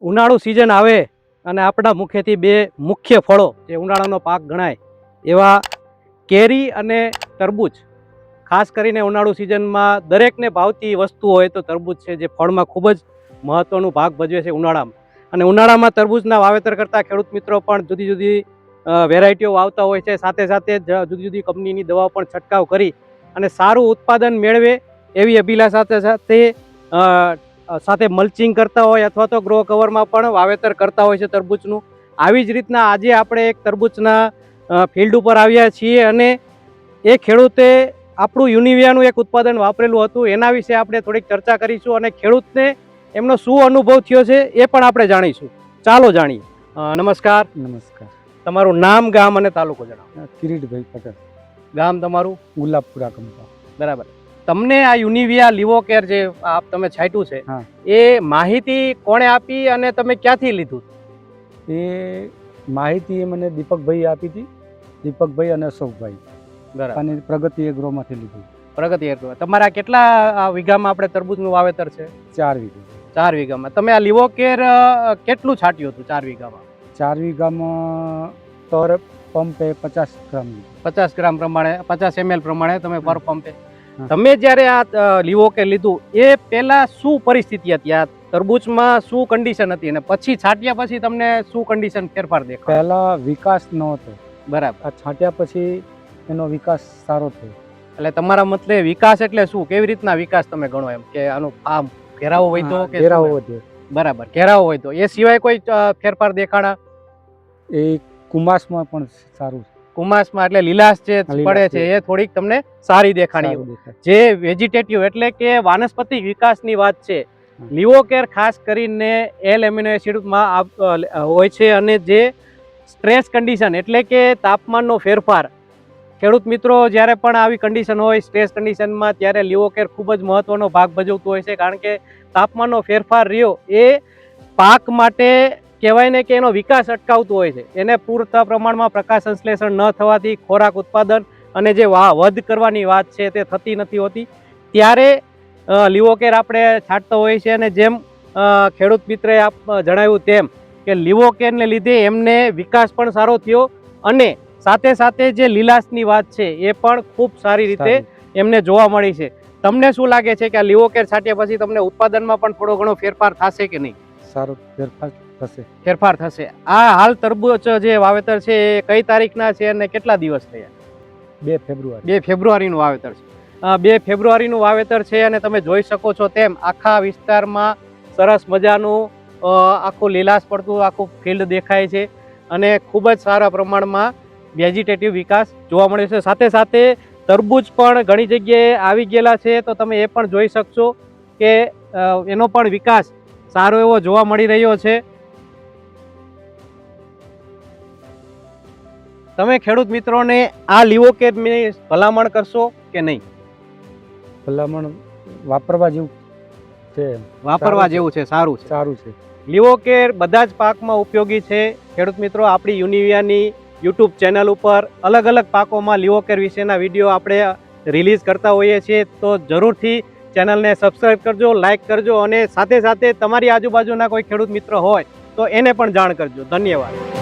ઉનાળુ સિઝન આવે અને આપણા મુખ્યથી બે મુખ્ય ફળો જે ઉનાળાનો પાક ગણાય એવા કેરી અને તરબૂચ. ખાસ કરીને ઉનાળુ સિઝનમાં દરેકને ભાવતી વસ્તુ હોય તો તરબૂચ છે, જે ફળમાં ખૂબ જ મહત્ત્વનો ભાગ ભજવે છે ઉનાળામાં. અને ઉનાળામાં તરબૂચના વાવેતર કરતા ખેડૂત મિત્રો પણ જુદી જુદી વેરાયટીઓ વાવતા હોય છે. સાથે સાથે જુદી જુદી કંપનીની દવાઓ પણ છંટકાવ કરી અને સારું ઉત્પાદન મેળવે એવી અભિલાષા સાથે મલ્ચિંગ કરતા હોય અથવા તો ગ્રો કવરમાં પણ વાવેતર કરતા હોય છે તરબૂચનું. આવી જ રીતના આજે આપણે એક તરબૂચના ફિલ્ડ ઉપર આવ્યા છીએ અને એ ખેડૂતે આપણું યુનિવિયાનું એક ઉત્પાદન વાપરેલું હતું. એના વિશે આપણે થોડીક ચર્ચા કરીશું અને ખેડૂતને એમનો શું અનુભવ થયો છે એ પણ આપણે જાણીશું. ચાલો જાણીએ. નમસ્કાર. નમસ્કાર. તમારું નામ, ગામ અને તાલુકો જણાવો. કિરીટભાઈ પટેલ. ગામ તમારું? ગુલાબપુરા કંપા. બરાબર. તમને આ યુનિવિયા લીવોકેર જે તમે છાંટ્યું છે એ માહિતી કોણે આપી અને તમે ક્યાંથી લીધું? એ માહિતી મને દીપકભાઈ આપી હતી. દીપકભાઈ અને અશોકભાઈ. બરાબર. અને પ્રગતિ એગ્રોમાંથી લીધું. પ્રગતિ એગ્રો. તમારા કેટલા વીઘામાં આપણે તરબૂચનું વાવેતર છે? 4 વીઘા. 4 વીઘામાં. તમે આ લીવોકેર કેટલું છાંટ્યું હતું 4 વીઘામાં? 4 વીઘામાં પર પંપે 50 ગ્રામ. 50 ગ્રામ પ્રમાણે, 50 ml પ્રમાણે તમે પર પંપે. તમે જ્યારે આ લીવોકેર લીધું એ પહેલા શું પરિસ્થિતિ હતી? આ તરબૂચમાં શું કન્ડિશન હતી અને પછી છાંટ્યા પછી તમને શું કન્ડિશન ફેરફાર દેખાય? પહેલા વિકાસ ન હતો. બરાબર. આ છાંટ્યા પછી એનો વિકાસ સારો થયો. એટલે તમારા મતે વિકાસ એટલે શું? કેવી રીતના વિકાસ તમે ગણો એમ કે આનો આમ ઘેરાવો હોય તો કે ઘેરાવો વધ્યો? બરાબર, ઘેરાવો હોય તો. એ સિવાય કોઈ ફેરફાર દેખાણા? એ કુમાસમાં પણ સારું છે. કુમાસમાં એટલે લીલાશ જે પડે છે એ થોડીક તમને સારી દેખાણી. જે વેજીટેટિવ એટલે કે વાનસ્પતિક વિકાસની વાત છે, લીવોકેર ખાસ કરીને એલ એમિનો એસિડમાં હોય છે. અને જે સ્ટ્રેસ કન્ડિશન એટલે કે તાપમાનનો ફેરફાર, ખેડૂત મિત્રો જ્યારે પણ આવી કન્ડિશન હોય સ્ટ્રેસ કન્ડિશનમાં, ત્યારે લીવોકેર ખૂબ જ મહત્વનો ભાગ ભજવતું હોય છે. કારણ કે તાપમાનનો ફેરફાર રહ્યો એ પાક માટે કહેવાય ને કે એનો વિકાસ અટકાવતું હોય છે. એને પૂરતા પ્રમાણમાં પ્રકાશ સંશ્લેષણ ન થવાથી ખોરાક ઉત્પાદન અને જે વધ કરવાની વાત છે તે થતી નથી હોતી. ત્યારે લીવોકેર આપણે છાંટતા હોઈએ છીએ. અને જેમ ખેડૂત મિત્રએ જણાવ્યું તેમ કે લીવોકેરને લીધે એમને વિકાસ પણ સારો થયો અને સાથે સાથે જે લીલાશની વાત છે એ પણ ખૂબ સારી રીતે એમને જોવા મળી છે. તમને શું લાગે છે કે આ લીવોકેર છાંટ્યા પછી તમને ઉત્પાદનમાં પણ થોડો ઘણો ફેરફાર થશે કે નહીં? સારો ફેરફાર થશે. ફેરફાર થશે. આ હાલ તરબૂચ જે વાવેતર છે એ કઈ તારીખના છે અને કેટલા દિવસ થયા? 2 ફેબ્રુઆરી. 2 ફેબ્રુઆરીનું વાવેતર છે. 2 ફેબ્રુઆરીનું વાવેતર છે અને તમે જોઈ શકો છો તેમ આખા વિસ્તારમાં સરસ મજાનું આખું લીલાશ પડતું આખું ફિલ્ડ દેખાય છે અને ખૂબ જ સારા પ્રમાણમાં વેજીટેટિવ વિકાસ જોવા મળે છે. સાથે સાથે તરબૂચ પણ ઘણી જગ્યાએ આવી ગયેલા છે, તો તમે એ પણ જોઈ શકશો કે એનો પણ વિકાસ સારો એવો જોવા મળી રહ્યો છે. તમે ખેડૂત મિત્રોને આ લીવોકેરની ભલામણ કરશો કે નહીં? ભલામણ વાપરવા જેવું છે. વાપરવા જેવું છે. સારું છે. સારું છે. લીવોકેર બધા જ પાકમાં ઉપયોગી છે. ખેડૂત મિત્રો, આપણી યુનિવિયાની યુટ્યુબ ચેનલ ઉપર અલગ અલગ પાકોમાં લીવોકેર વિશેના વિડીયો આપણે રિલીઝ કરતા હોઈએ છીએ. તો જરૂરથી ચેનલને સબસ્ક્રાઈબ કરજો, લાઇક કરજો અને સાથે સાથે તમારી આજુબાજુના કોઈ ખેડૂત મિત્ર હોય તો એને પણ જાણ કરજો. ધન્યવાદ.